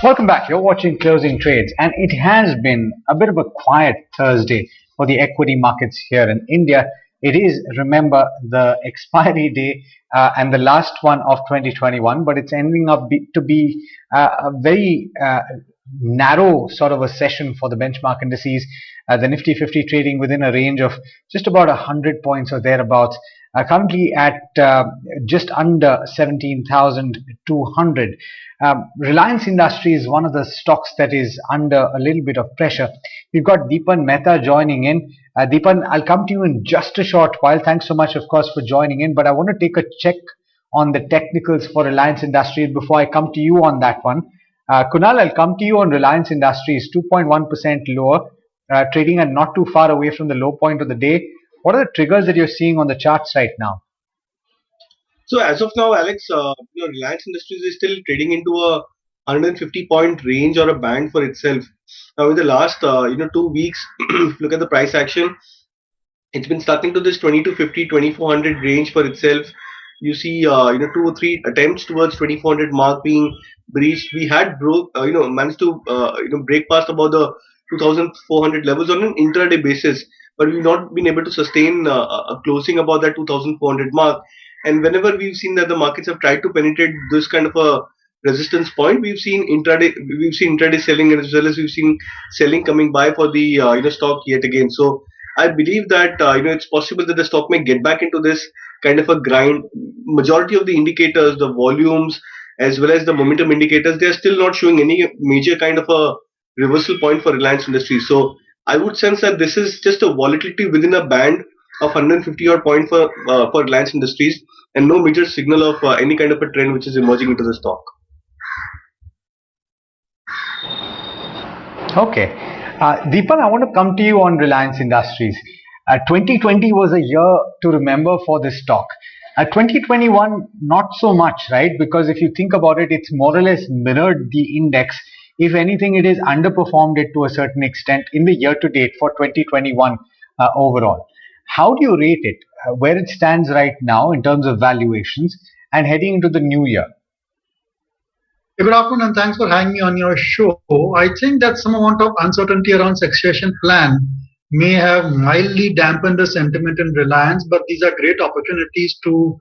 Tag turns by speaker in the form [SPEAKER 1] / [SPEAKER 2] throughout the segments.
[SPEAKER 1] Welcome back. You're watching Closing Trades, and it has been a bit of a quiet Thursday for the equity markets here in India. It is, remember, the expiry day and the last one of 2021, but it's ending up to be a very narrow sort of a session for the benchmark indices. The Nifty 50 trading within a range of just about 100 points or thereabouts. Currently at just under 17,200. Reliance Industries is one of the stocks that is under a little bit of pressure. We've got Dipan Mehta joining in. Dipan, I'll come to you in just a short while. Thanks so much, of course, for joining in. But I want to take a check on the technicals for Reliance Industries before I come to you on that one. Kunal, I'll come to you on Reliance Industries, 2.1% lower, trading at not too far away from the low point of the day. What are the triggers that you're seeing on the charts right now?
[SPEAKER 2] So as of now, Alex, Reliance Industries is still trading into a 150-point range or a band for itself. Now, in the last 2 weeks, if you look at the price action, it's been stuck into this 20 to 50, 2400 range for itself. You see, 2 or 3 attempts towards 2400 mark being breached. We had managed to break past about the 2400 levels on an intraday basis, but we've not been able to sustain a closing about that 2400 mark. And whenever we've seen that the markets have tried to penetrate this kind of a resistance point, we've seen intraday selling, as well as we've seen selling coming by for the stock yet again. So I believe that it's possible that the stock may get back into this kind of a grind. Majority of the indicators, the volumes as well as the momentum indicators, they are still not showing any major kind of a reversal point for Reliance Industries. So I would sense that this is just a volatility within a band of 150 odd point for Reliance Industries, and no major signal of any kind of a trend which is emerging into the stock.
[SPEAKER 1] Okay. Deepan, I want to come to you on Reliance Industries. 2020 was a year to remember for this stock. 2021, not so much, right? Because if you think about it, it's more or less mirrored the index. If anything, it has underperformed it to a certain extent in the year to date for 2021 overall. How do you rate it, where it stands right now in terms of valuations and heading into the new year?
[SPEAKER 3] Good afternoon and thanks for having me on your show. I think that some amount of uncertainty around succession plan may have mildly dampened the sentiment in Reliance, but these are great opportunities to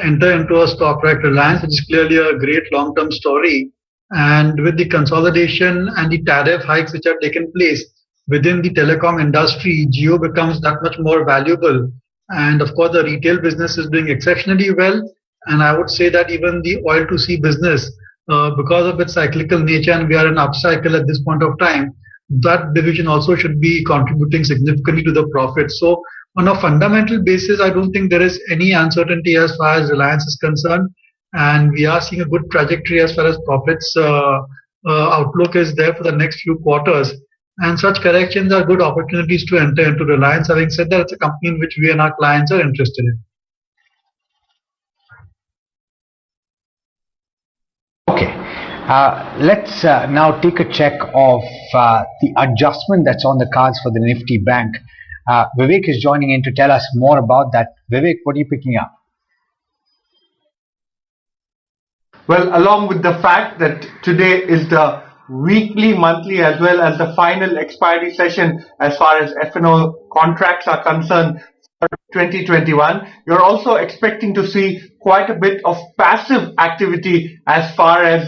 [SPEAKER 3] enter into a stock like Reliance, which is clearly a great long-term story. And with the consolidation and the tariff hikes which have taken place within the telecom industry, Jio becomes that much more valuable. And of course, the retail business is doing exceptionally well. And I would say that even the oil to sea business, because of its cyclical nature, and we are in upcycle at this point of time, that division also should be contributing significantly to the profit. So on a fundamental basis, I don't think there is any uncertainty as far as Reliance is concerned. And we are seeing a good trajectory as far as profits outlook is there for the next few quarters. And such corrections are good opportunities to enter into Reliance. Having said that, it's a company in which we and our clients are interested in.
[SPEAKER 1] Okay. Let's now take a check of the adjustment that's on the cards for the Nifty Bank. Vivek is joining in to tell us more about that. Vivek, what are you picking up?
[SPEAKER 4] Well, along with the fact that today is the weekly, monthly, as well as the final expiry session as far as F&O contracts are concerned for 2021, you're also expecting to see quite a bit of passive activity as far as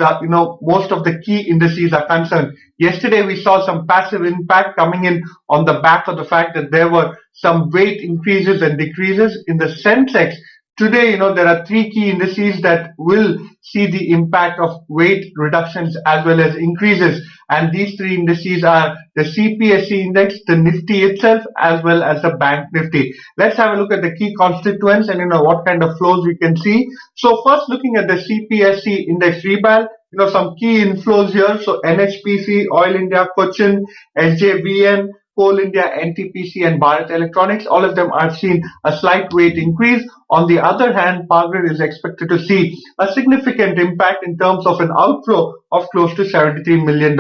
[SPEAKER 4] most of the key indices are concerned. Yesterday we saw some passive impact coming in on the back of the fact that there were some weight increases and decreases in the Sensex. Today, there are 3 key indices that will see the impact of weight reductions as well as increases. And these 3 indices are the CPSE index, the Nifty itself, as well as the Bank Nifty. Let's have a look at the key constituents and what kind of flows we can see. So first, looking at the CPSE index rebound, some key inflows here. So NHPC, Oil India, Cochin, SJVN, Coal India, NTPC and Bharat Electronics, all of them are seeing a slight weight increase. On the other hand, Power Grid is expected to see a significant impact in terms of an outflow of close to $73 million.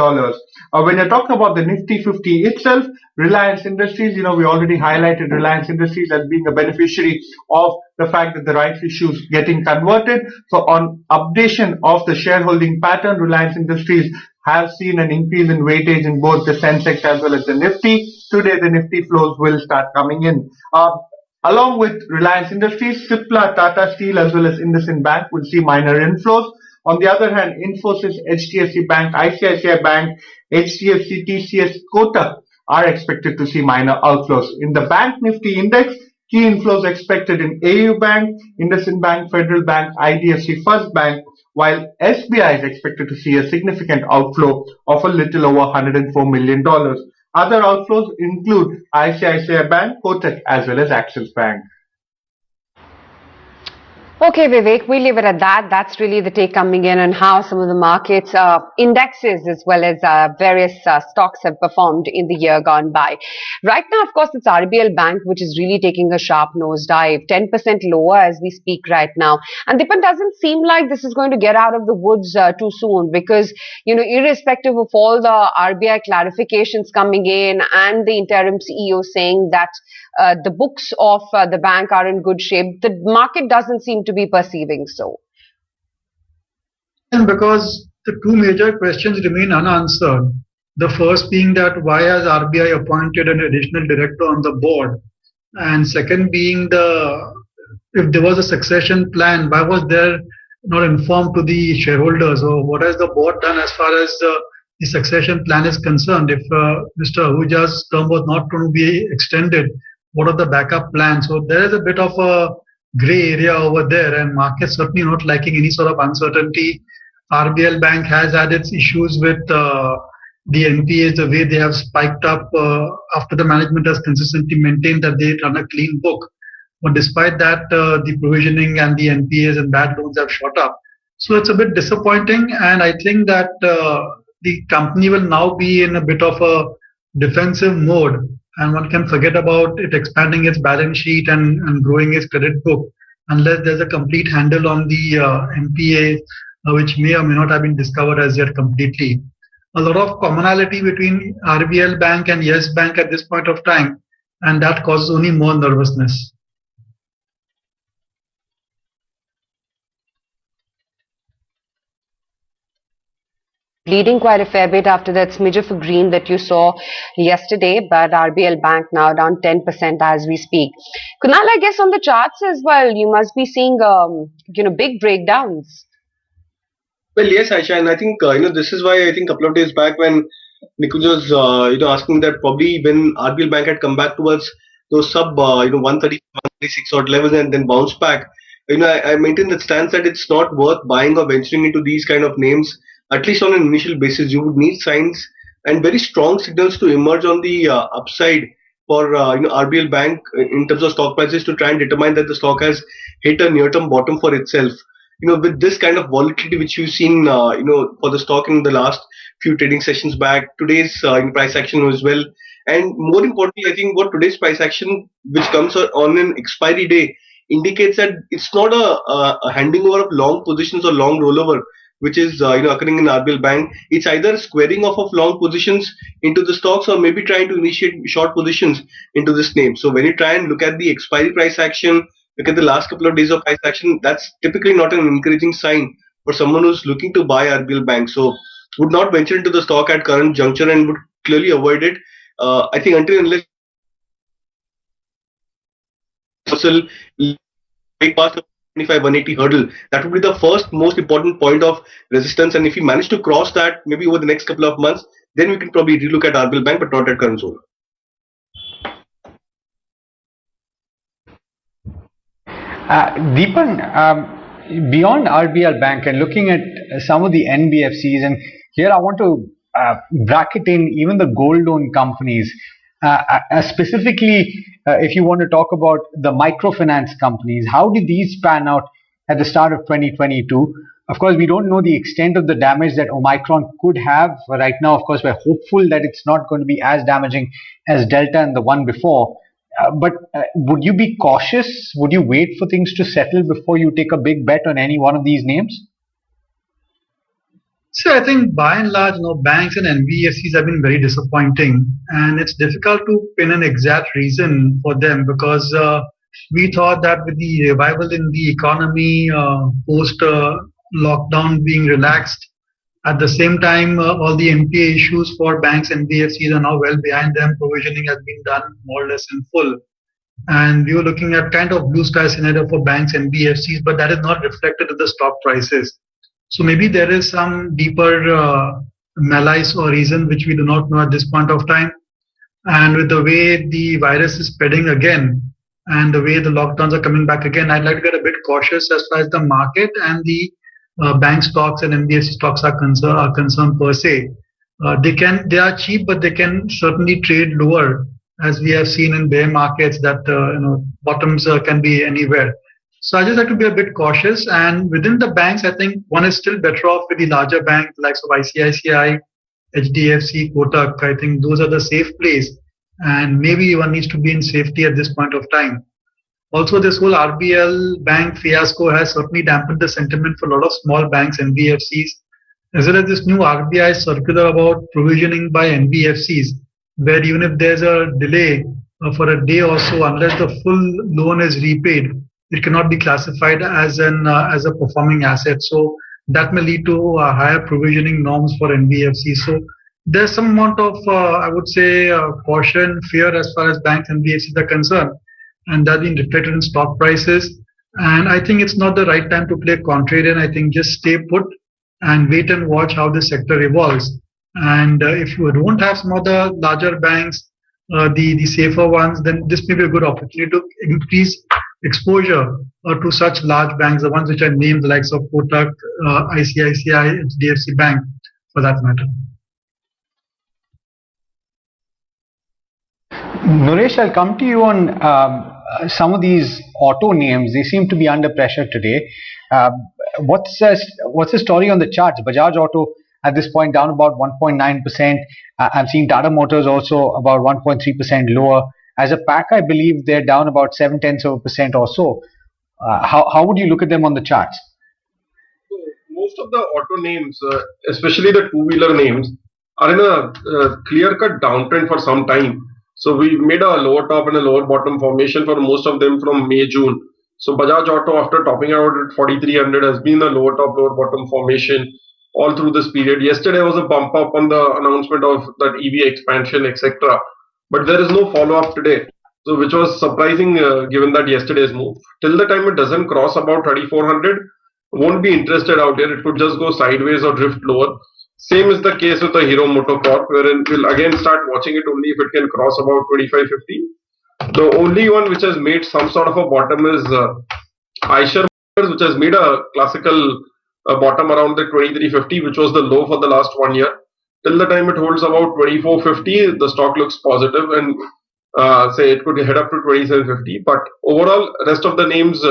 [SPEAKER 4] When you're talking about the Nifty 50 itself, Reliance Industries, we already highlighted Reliance Industries as being a beneficiary of the fact that the rights issue is getting converted. So on updation of the shareholding pattern, Reliance Industries have seen an increase in weightage in both the Sensex as well as the Nifty. Today, the Nifty flows will start coming in. Along with Reliance Industries, Cipla, Tata Steel as well as IndusInd Bank will see minor inflows. On the other hand, Infosys, HDFC Bank, ICICI Bank, HDFC, TCS, Kotak are expected to see minor outflows. In the Bank Nifty Index, key inflows expected in AU Bank, IndusInd Bank, Federal Bank, IDFC First Bank, while SBI is expected to see a significant outflow of a little over $104 million. Other outflows include ICICI Bank, Kotak as well as Axis Bank.
[SPEAKER 5] Okay, Vivek, we leave it at that. That's really the take coming in on how some of the markets, indexes as well as various stocks have performed in the year gone by. Right now, of course, it's RBL Bank, which is really taking a sharp nosedive, 10% lower as we speak right now. And Dipan, doesn't seem like this is going to get out of the woods too soon because, irrespective of all the RBI clarifications coming in and the interim CEO saying that the books of the bank are in good shape, the market doesn't seem to be perceiving so.
[SPEAKER 3] And because the two major questions remain unanswered. The first being that why has RBI appointed an additional director on the board? And second being if there was a succession plan, why was there not informed to the shareholders? Or what has the board done as far as the succession plan is concerned? If Mr. Ahuja's term was not going to be extended, what are the backup plans? So there is a bit of a gray area over there, and markets certainly not liking any sort of uncertainty. RBL Bank has had its issues with the NPAs, the way they have spiked up after the management has consistently maintained that they run a clean book. But despite that, the provisioning and the NPAs and bad loans have shot up. So it's a bit disappointing, and I think that the company will now be in a bit of a defensive mode, and one can forget about it expanding its balance sheet and growing its credit book unless there's a complete handle on the NPA, which may or may not have been discovered as yet completely. A lot of commonality between RBL Bank and Yes Bank at this point of time, and that causes only more nervousness.
[SPEAKER 5] Bleeding quite a fair bit after that smidge of a green that you saw yesterday, but RBL Bank now down 10% as we speak. Kunal, I guess on the charts as well, you must be seeing big breakdowns.
[SPEAKER 2] Well, yes, Aisha, and I think this is why I think a couple of days back when Nikunj was asking that probably when RBL Bank had come back towards those sub 130, 136 odd levels and then bounced back, I maintain that stance that it's not worth buying or venturing into these kind of names. At least on an initial basis, you would need signs and very strong signals to emerge on the upside for RBL Bank in terms of stock prices to try and determine that the stock has hit a near-term bottom for itself. With this kind of volatility which you've seen, for the stock in the last few trading sessions back, today's price action as well, and more importantly, I think what today's price action, which comes on an expiry day, indicates that it's not a handing over of long positions or long rollover, which is occurring in RBL Bank. It's either squaring off of long positions into the stocks or maybe trying to initiate short positions into this name. So when you try and look at the expiry price action, look at the last couple of days of price action, that's typically not an encouraging sign for someone who's looking to buy RBL Bank. So would not venture into the stock at current juncture and would clearly avoid it. I think until unless break past the 180 hurdle, that would be the first most important point of resistance, and if we manage to cross that maybe over the next couple of months, then we can probably relook at RBL Bank, but not at current zone.
[SPEAKER 1] Dipan, beyond RBL Bank and looking at some of the NBFCs, and here I want to bracket in even the gold loan companies, specifically if you want to talk about the microfinance companies. How did these pan out at the start of 2022? Of course, we don't know the extent of the damage that Omicron could have. Right now, of course, we're hopeful that it's not going to be as damaging as Delta and the one before. But would you be cautious? Would you wait for things to settle before you take a big bet on any one of these names?
[SPEAKER 3] So I think by and large, banks and NBFCs have been very disappointing, and it's difficult to pin an exact reason for them because we thought that with the revival in the economy post lockdown being relaxed, at the same time, all the NPA issues for banks and NBFCs are now well behind them. Provisioning has been done more or less in full, and we were looking at kind of blue sky scenario for banks and NBFCs, but that is not reflected in the stock prices. So maybe there is some deeper malice or reason which we do not know at this point of time. And with the way the virus is spreading again and the way the lockdowns are coming back again, I'd like to get a bit cautious as far as the market and the bank stocks and NBFC stocks are concerned per se. They are cheap, but they can certainly trade lower, as we have seen in bear markets that bottoms can be anywhere. So I just like to be a bit cautious. And within the banks, I think one is still better off with the larger banks like ICICI, HDFC, Kotak. I think those are the safe plays. And maybe one needs to be in safety at this point of time. Also, this whole RBL bank fiasco has certainly dampened the sentiment for a lot of small banks, NBFCs, as well as this new RBI circular about provisioning by NBFCs, where even if there's a delay for a day or so, unless the full loan is repaid, it cannot be classified as a performing asset. So that may lead to higher provisioning norms for NBFCs. So there's some amount of, I would say, caution, fear as far as banks and NBFCs are concerned, and that being reflected in stock prices. And I think it's not the right time to play contrarian. I think just stay put and wait and watch how the sector evolves. And if you don't have some of the larger banks, the safer ones, then this may be a good opportunity to increase exposure to such large banks, the ones which are named the likes of Kotak, ICICI, HDFC Bank, for that matter.
[SPEAKER 1] Naresh, I'll come to you on some of these auto names. They seem to be under pressure today. What's the story on the charts? Bajaj Auto at this point down about 1.9%. I'm seeing Tata Motors also about 1.3% lower. As a pack, I believe they're down about 0.7% or so. How would you look at them on the charts?
[SPEAKER 6] So most of the auto names, especially the two-wheeler names, are in a clear-cut downtrend for some time. So we made a lower top and a lower bottom formation for most of them from May, June. So Bajaj Auto, after topping out at 4,300, has been a lower top, lower bottom formation all through this period. Yesterday was a bump up on the announcement of that EV expansion, etc. But there is no follow-up today, so which was surprising given that yesterday's move. Till the time it doesn't cross about 3,400, won't be interested out here. It could just go sideways or drift lower. Same is the case with the Hero MotoCorp, wherein we'll again start watching it only if it can cross about 2550. The only one which has made some sort of a bottom is Eicher, which has made a classical bottom around the 2350, which was the low for the last 1 year. Till the time it holds about 2450, the stock looks positive, and say it could head up to 2750. But overall, rest of the names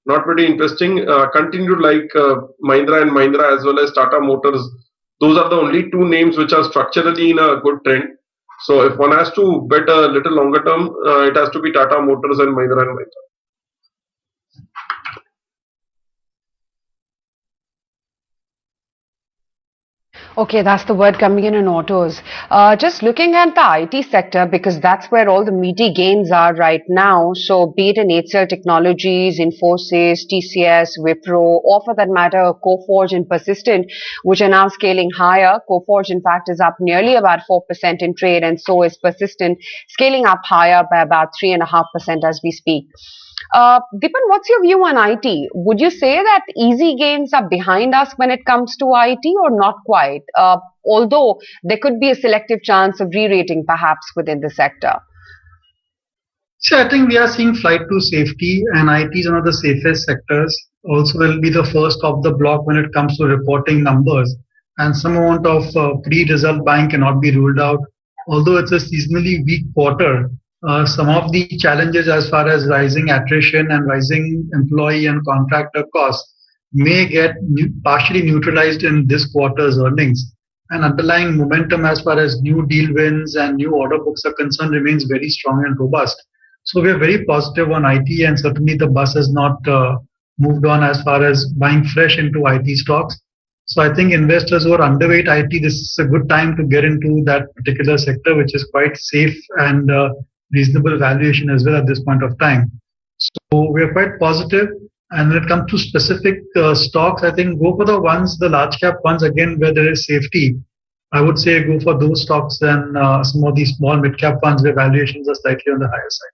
[SPEAKER 6] not pretty interesting. Continue to like Mahindra and Mahindra as well as Tata Motors. Those are the only two names which are structurally in a good trend. So if one has to bet a little longer term, it has to be Tata Motors and Mahindra and Mahindra.
[SPEAKER 5] Okay, that's the word coming in autos. Just looking at the IT sector, because that's where all the meaty gains are right now. So be it in HCL Technologies, Infosys, TCS, Wipro, or for that matter, Coforge and Persistent, which are now scaling higher. Coforge, in fact, is up nearly about 4% in trade, and so is Persistent, scaling up higher by about 3.5% as we speak. Dipan, what's your view on IT? Would you say that easy gains are behind us when it comes to IT, or not quite? Although there could be a selective chance of re-rating perhaps within the sector.
[SPEAKER 3] So I think we are seeing flight to safety, and IT is one of the safest sectors. Also will be the first of the block when it comes to reporting numbers, and some amount of pre-result buying cannot be ruled out. Although it's a seasonally weak quarter, some of the challenges as far as rising attrition and rising employee and contractor costs may get partially neutralized in this quarter's earnings. And underlying momentum as far as new deal wins and new order books are concerned remains very strong and robust. So we are very positive on IT, and certainly the bus has not moved on as far as buying fresh into IT stocks. So I think investors who are underweight IT, this is a good time to get into that particular sector, which is quite safe and reasonable valuation as well at this point of time. So we are quite positive. And when it comes to specific stocks, I think go for the ones, the large cap ones, again, where there is safety. I would say go for those stocks than some of these small mid cap funds where valuations are slightly on the higher side.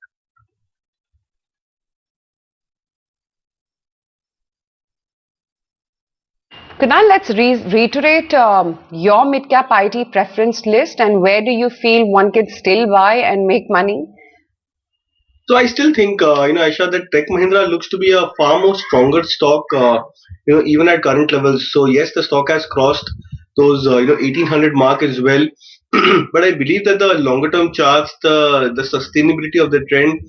[SPEAKER 5] Kunal, let's reiterate your mid-cap IT preference list, and where do you feel one can still buy and make money?
[SPEAKER 2] So I still think, Aisha, that Tech Mahindra looks to be a far more stronger stock, even at current levels. So yes, the stock has crossed those, 1800 mark as well. But I believe that the longer term charts, the sustainability of the trend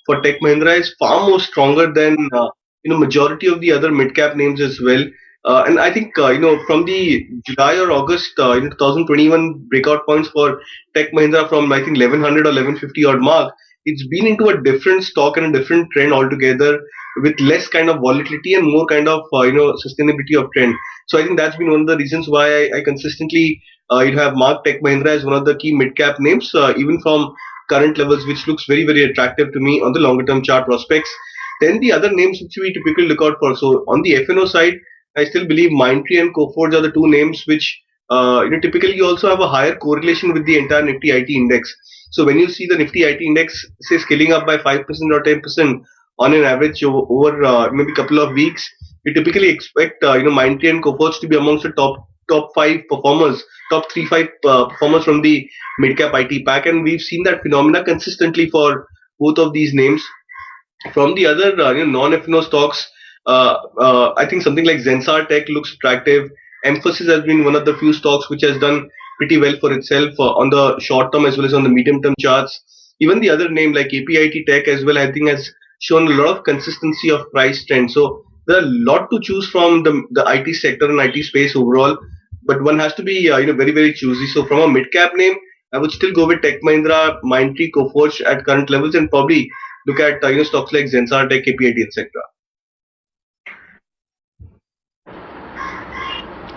[SPEAKER 2] for Tech Mahindra is far more stronger than, majority of the other mid cap names as well. And I think, from the July or August, 2021 breakout points for Tech Mahindra from, I think, 1100 or 1150 odd mark, it's been into a different stock and a different trend altogether, with less kind of volatility and more kind of sustainability of trend. So I think that's been one of the reasons why I consistently have marked Tech Mahindra as one of the key mid cap names, even from current levels, which looks very very attractive to me on the longer term chart prospects. Then the other names which we typically look out for. So on the FNO side, I still believe Mindtree and Coforge are the two names which typically also have a higher correlation with the entire Nifty IT index. So when you see the Nifty IT index say scaling up by 5% or 10% on an average over maybe a couple of weeks, you typically expect Mindtree and Coforge to be amongst the top five performers, top 3 5 performers from the mid cap IT pack, and we've seen that phenomena consistently for both of these names. From the other non-FNO stocks, I think something like Zensar Tech looks attractive. Emphasis has been one of the few stocks which has done pretty well for itself on the short term as well as on the medium term charts. Even the other name like APIT Tech as well, I think has shown a lot of consistency of price trend. So there are a lot to choose from the IT sector and IT space overall, but one has to be very very choosy. So from a mid cap name, I would still go with Tech Mahindra, Mindtree, Coforge at current levels, and probably look at stocks like Zensar Tech, KPIT, etc.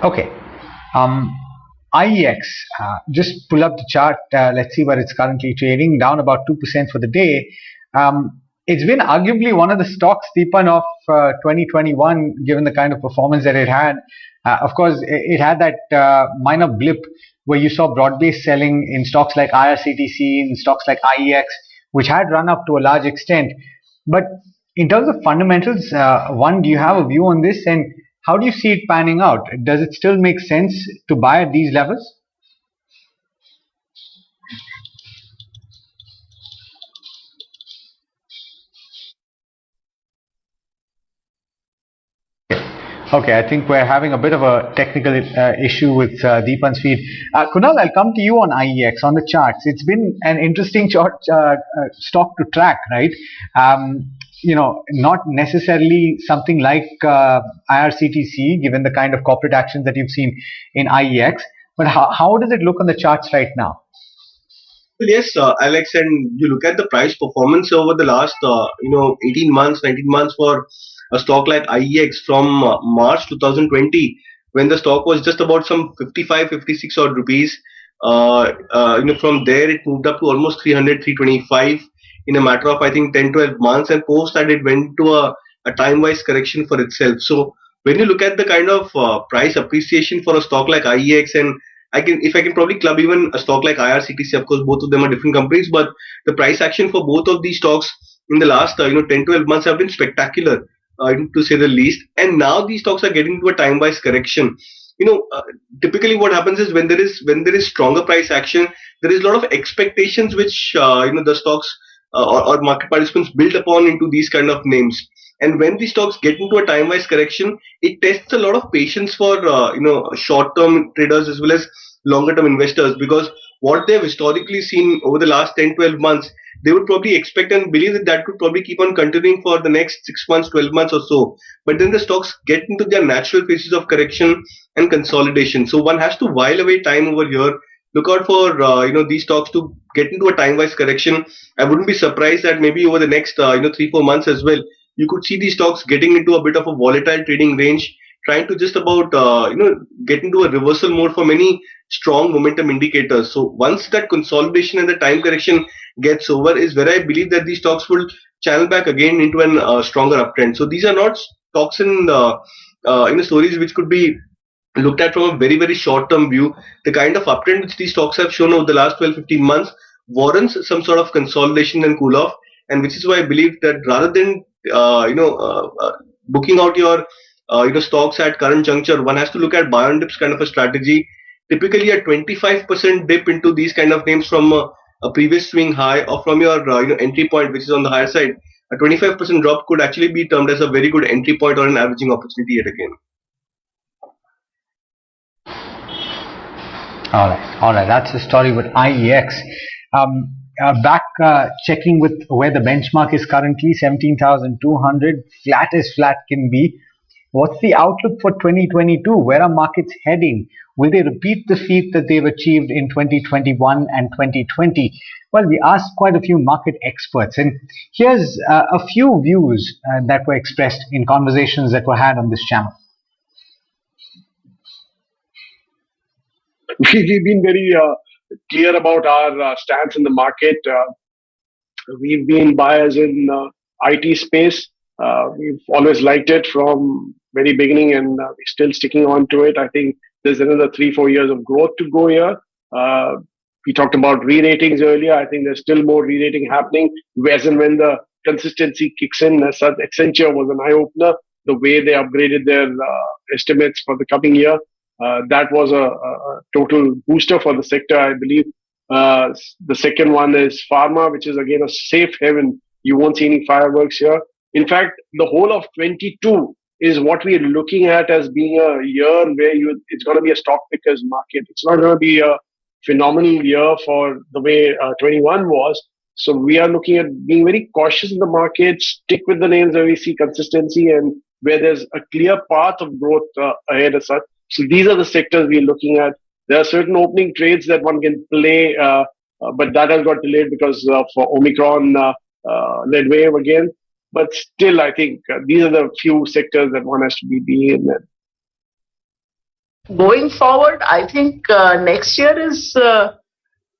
[SPEAKER 1] Okay. IEX, just pull up the chart. Let's see where it's currently trading, down about 2% for the day. It's been arguably one of the stocks, Dipan, of 2021, given the kind of performance that it had. Of course, it had that minor blip where you saw broad-based selling in stocks like IRCTC, in stocks like IEX, which had run up to a large extent. But in terms of fundamentals, do you have a view on this? And how do you see it panning out? Does it still make sense to buy at these levels? Okay, I think we're having a bit of a technical issue with Deepan's feed. Kunal, I'll come to you on IEX, on the charts. It's been an interesting stock to track, right? Not necessarily something like IRCTC, given the kind of corporate actions that you've seen in IEX. But how does it look on the charts right now?
[SPEAKER 2] Well, yes, Alex, and you look at the price performance over the last 18 months, 19 months for a stock like IEX from March 2020, when the stock was just about some 55, 56 odd rupees. From there it moved up to almost 300, 325 in a matter of I think 10, 12 months, and post that it went to a time-wise correction for itself. So when you look at the kind of price appreciation for a stock like IEX, and if I can probably club even a stock like IRCTC, of course both of them are different companies, but the price action for both of these stocks in the last 10, 12 months have been spectacular, to say the least. And now these stocks are getting to a time-wise correction. Typically what happens is when there is stronger price action, there is a lot of expectations which the stocks or market participants build upon into these kind of names. And when these stocks get into a time-wise correction, it tests a lot of patience for short-term traders as well as longer-term investors, because what they've historically seen over the last 10, 12 months, they would probably expect and believe that that could probably keep on continuing for the next 6 months, 12 months or so. But then the stocks get into their natural phases of correction and consolidation. So one has to while away time over here. Look out for these stocks to get into a time-wise correction. I wouldn't be surprised that maybe over the next 3-4 months as well, you could see these stocks getting into a bit of a volatile trading range, trying to just about get into a reversal mode for many strong momentum indicators. So once that consolidation and the time correction gets over, is where I believe that these stocks will channel back again into an stronger uptrend. So these are not stocks in stories which could be looked at from a very, very short term view. The kind of uptrend which these stocks have shown over the last 12-15 months warrants some sort of consolidation and cool off, and which is why I believe that rather than booking out your stocks at current juncture, one has to look at buy on dips kind of a strategy. Typically, a 25% dip into these kind of names from a previous swing high or from your entry point, which is on the higher side, a 25% drop could actually be termed as a very good entry point or an averaging opportunity yet again.
[SPEAKER 1] All right. That's the story with IEX. Back checking with where the benchmark is currently, 17,200, flat as flat can be. What's the outlook for 2022? Where are markets heading? Will they repeat the feat that they've achieved in 2021 and 2020? Well, we asked quite a few market experts, and here's a few views that were expressed in conversations that were had on this channel.
[SPEAKER 7] We've been very clear about our stance in the market. We've been buyers in IT space. We've always liked it from very beginning, and we're still sticking on to it. I think there's another 3-4 years of growth to go here. We talked about re-ratings earlier. I think there's still more re-rating happening. As and when the consistency kicks in, as such, Accenture was an eye-opener. The way they upgraded their estimates for the coming year, that was a total booster for the sector, I believe. The second one is pharma, which is again a safe haven. You won't see any fireworks here. In fact, the whole of 22 is what we are looking at as being a year where it's going to be a stock pickers market. It's not going to be a phenomenal year for the way 21 was. So we are looking at being very cautious in the market, stick with the names where we see consistency and where there's a clear path of growth ahead as such. So these are the sectors we're looking at. There are certain opening trades that one can play, but that has got delayed because of Omicron led wave again. But still, I think these are the few sectors that one has to be being in.
[SPEAKER 8] Going forward, I think next year is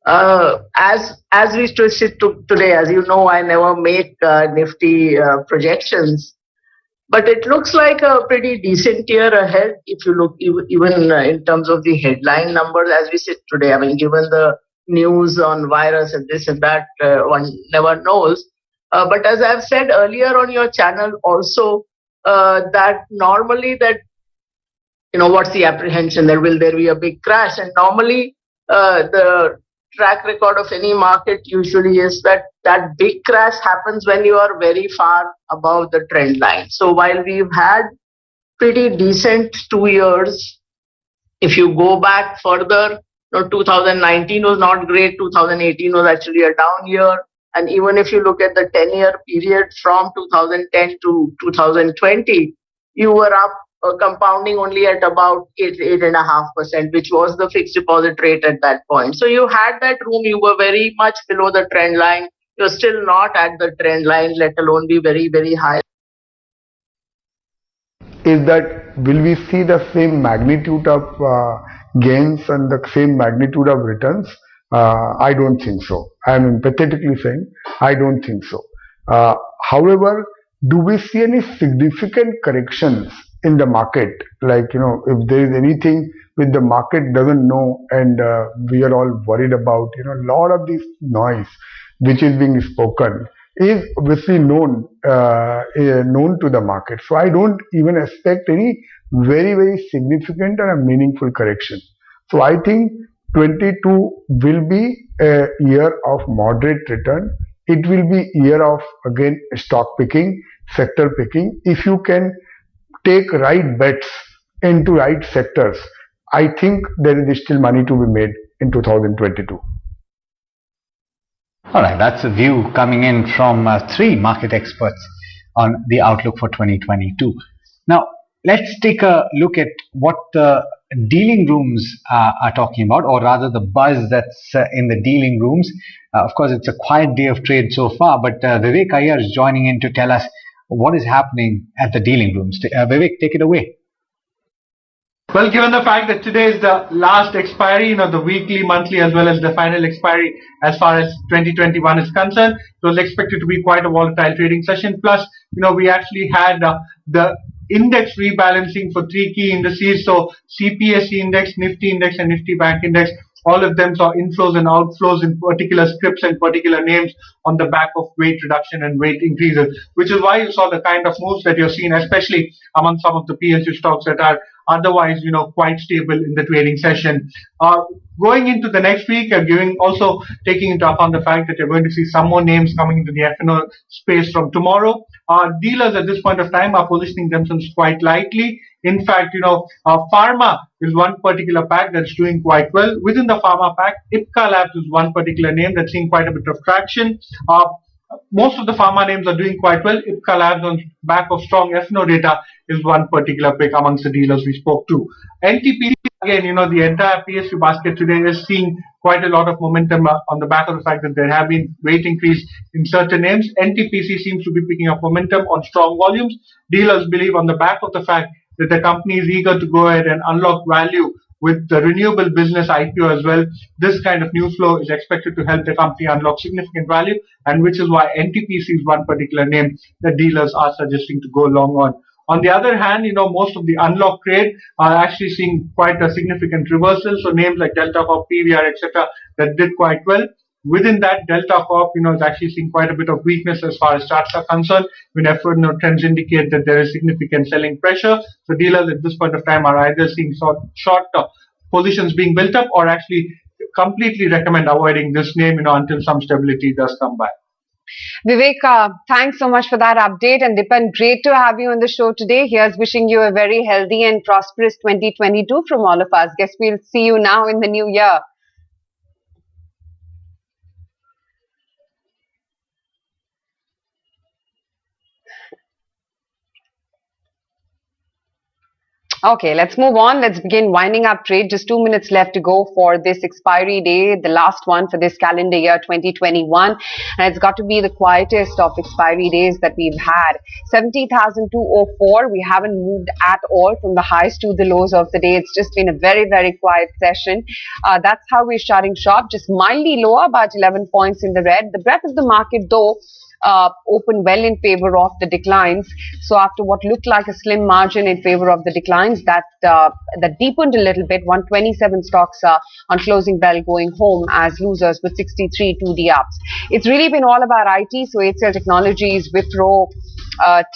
[SPEAKER 8] as we sit today. As you know, I never make nifty projections, but it looks like a pretty decent year ahead. If you look even in terms of the headline numbers as we sit today, I mean, given the news on virus and this and that, one never knows. But as I've said earlier on your channel also, that normally that, what's the apprehension that will there be a big crash? And normally the track record of any market usually is that big crash happens when you are very far above the trend line. So while we've had pretty decent 2 years, if you go back further, 2019 was not great, 2018 was actually a down year. And even if you look at the 10-year period from 2010 to 2020, you were up compounding only at about 8.5%, which was the fixed deposit rate at that point. So you had that room. You were very much below the trend line. You're still not at the trend line, let alone be very, very high.
[SPEAKER 9] Is that will we see the same magnitude of gains and the same magnitude of returns? I don't think so. I'm empathetically saying I don't think so. However, do we see any significant corrections in the market? Like, if there is anything which the market doesn't know and we are all worried about, a lot of this noise which is being spoken is obviously known to the market. So I don't even expect any very, very significant and a meaningful correction. So I think 22 will be a year of moderate return. It will be year of, again, stock picking, sector picking. If you can take right bets into right sectors, I think there is still money to be made in 2022.
[SPEAKER 1] All right, that's a view coming in from three market experts on the outlook for 2022. Now, let's take a look at what the dealing rooms are talking about, or rather the buzz that's in the dealing rooms. Of course, it's a quiet day of trade so far, but Vivek Iyer is joining in to tell us what is happening at the dealing rooms. Vivek, take it away.
[SPEAKER 4] Well, given the fact that today is the last expiry, the weekly, monthly, as well as the final expiry as far as 2021 is concerned, it was expected to be quite a volatile trading session. Plus, we actually had the index rebalancing for three key indices. So CPSE index, Nifty index, and Nifty Bank index. All of them saw inflows and outflows in particular scripts and particular names on the back of weight reduction and weight increases, which is why you saw the kind of moves that you're seeing, especially among some of the PSU stocks that are otherwise, quite stable in the trading session. Going into the next week, also taking into account the fact that you're going to see some more names coming into the F&O space from tomorrow. Dealers at this point of time are positioning themselves quite lightly. In fact, pharma is one particular pack that's doing quite well. Within the pharma pack, Ipca Labs is one particular name that's seeing quite a bit of traction. Most of the pharma names are doing quite well. Ipca Labs on back of strong F&O data is one particular pick amongst the dealers we spoke to. NTPC, again, the entire PSU basket today is seeing quite a lot of momentum on the back of the fact that there have been rate increase in certain names. NTPC seems to be picking up momentum on strong volumes. Dealers believe on the back of the fact that the company is eager to go ahead and unlock value with the renewable business IPO as well. This kind of news flow is expected to help the company unlock significant value, and which is why NTPC is one particular name that dealers are suggesting to go long on. On the other hand, most of the unlock trade are actually seeing quite a significant reversal. So names like Delta Corp, PVR, etc., that did quite well. Within that, Delta Corp, is actually seeing quite a bit of weakness as far as charts are concerned. When trends indicate that there is significant selling pressure, so dealers at this point of time are either seeing short positions being built up, or actually completely recommend avoiding this name, until some stability does come by.
[SPEAKER 5] Vivek, thanks so much for that update. And Dipan, great to have you on the show today. Here's wishing you a very healthy and prosperous 2022 from all of us. Guess we'll see you now in the new year. Okay, let's move on. Let's begin winding up trade. Just 2 minutes left to go for this expiry day, the last one for this calendar year 2021. And it's got to be the quietest of expiry days that we've had. 70,204. We haven't moved at all from the highs to the lows of the day. It's just been a very, very quiet session. That's how we're starting shop. Just mildly lower, about 11 points in the red. The breadth of the market, though, opened well in favor of the declines. So after what looked like a slim margin in favor of the declines, that deepened a little bit. 127 stocks on closing bell going home as losers with 63 2D ups. It's really been all about IT. So HCL Technologies, Wipro,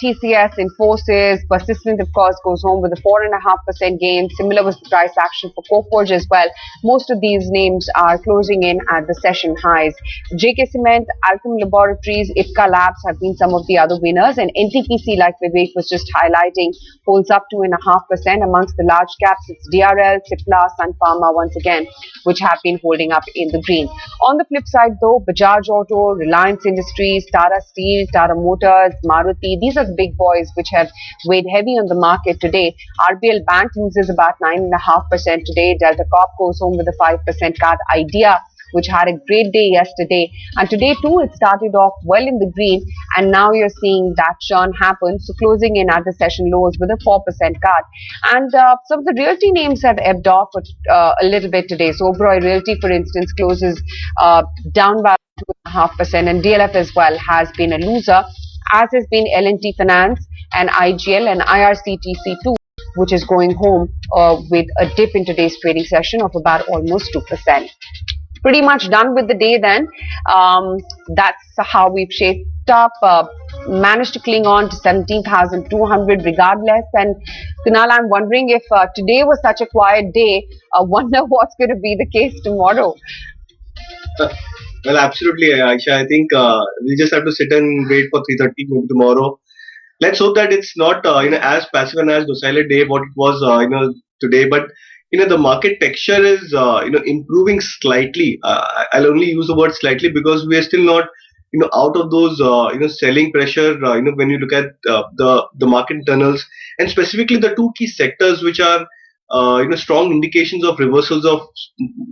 [SPEAKER 5] TCS, Infosys, Persistent, of course, goes home with a 4.5% gain. Similar was the price action for Coforge as well. Most of these names are closing in at the session highs. JK Cement, Alchem Laboratories, Ipca Labs have been some of the other winners, and NTPC, like Vivek was just highlighting, holds up 2.5%. Amongst the large caps, it's DRL, Cipla, Sun Pharma once again, which have been holding up in the green. On the flip side, though, Bajaj Auto, Reliance Industries, Tata Steel, Tata Motors, Maruti, these are the big boys which have weighed heavy on the market today. RBL Bank loses about 9.5% today. Delta Corp goes home with a 5% cut. Idea, which had a great day yesterday, and today too it started off well in the green, and now you're seeing that churn happen. So closing in at the session lows with a 4% cut, and some of the realty names have ebbed off a little bit today. So Oberoi Realty, for instance, closes down by 2.5%, and DLF as well has been a loser, as has been L&T Finance and IGL and IRCTC too, which is going home with a dip in today's trading session of about almost 2%. Pretty much done with the day then. That's how we've shaped up. Managed to cling on to 17,200 regardless. And Kunal, I'm wondering if today was such a quiet day, I wonder what's going to be the case tomorrow.
[SPEAKER 2] Well, absolutely, Aisha. I think we just have to sit and wait for 3:30 maybe tomorrow. Let's hope that it's not as passive and as docile a day what it was today. But the market texture is improving slightly. I'll only use the word slightly because we are still not out of those selling pressure. When you look at the market tunnels, and specifically the two key sectors which are strong indications of reversals of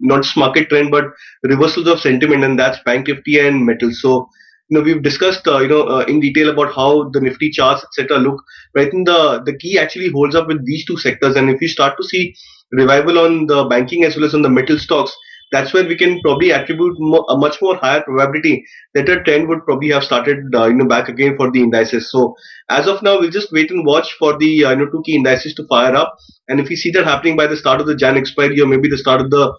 [SPEAKER 2] not just market trend but reversals of sentiment, and that's bank nifty and metal. So we've discussed in detail about how the nifty charts etc look. But I think the key actually holds up with these two sectors, and if we start to see revival on the banking as well as on the metal stocks, that's where we can probably attribute a much more higher probability that a trend would probably have started back again for the indices. So as of now, we'll just wait and watch for the two key indices to fire up, and if we see that happening by the start of the Jan expiry or maybe the start of the